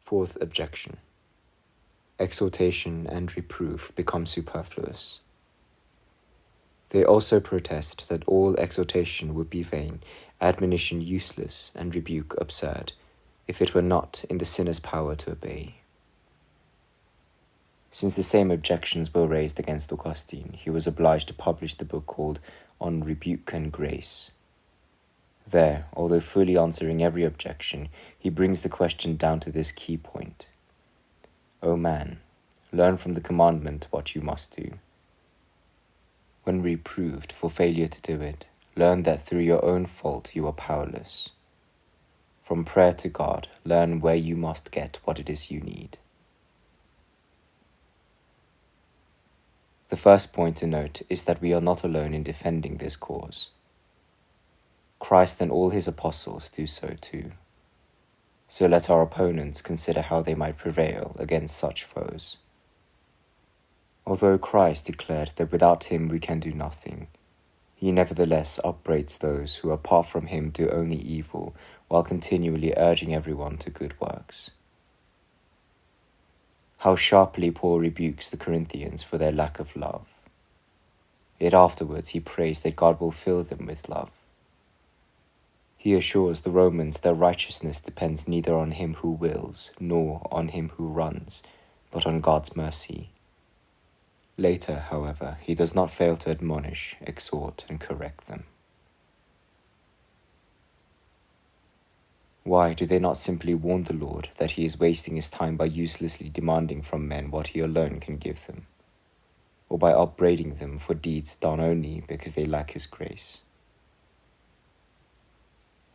Fourth objection. Exhortation and reproof become superfluous. They also protest that all exhortation would be vain, admonition useless, and rebuke absurd, if it were not in the sinner's power to obey. Since the same objections were raised against Augustine, he was obliged to publish the book called On Rebuke and Grace. There, although fully answering every objection, he brings the question down to this key point. O man, learn from the commandment what you must do. When reproved for failure to do it, learn that through your own fault you are powerless. From prayer to God, learn where you must get what it is you need. The first point to note is that we are not alone in defending this cause. Christ and all his apostles do so too. So let our opponents consider how they might prevail against such foes. Although Christ declared that without him we can do nothing, he nevertheless upbraids those who apart from him do only evil, while continually urging everyone to good works. How sharply Paul rebukes the Corinthians for their lack of love. Yet afterwards he prays that God will fill them with love. He assures the Romans that righteousness depends neither on him who wills, nor on him who runs, but on God's mercy. Later, however, he does not fail to admonish, exhort, and correct them. Why do they not simply warn the Lord that he is wasting his time by uselessly demanding from men what he alone can give them, or by upbraiding them for deeds done only because they lack his grace?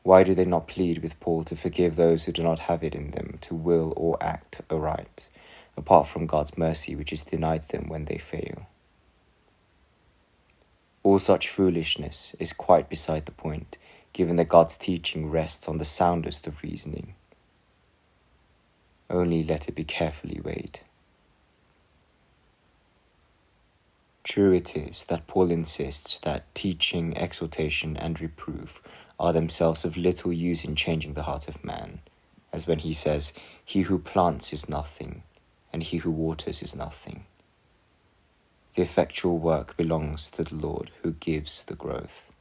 Why do they not plead with Paul to forgive those who do not have it in them to will or act aright, apart from God's mercy which is denied them when they fail? All such foolishness is quite beside the point, given that God's teaching rests on the soundest of reasoning. Only let it be carefully weighed. True it is that Paul insists that teaching, exhortation, and reproof are themselves of little use in changing the heart of man, as when he says, "He who plants is nothing, and he who waters is nothing. The effectual work belongs to the Lord who gives the growth."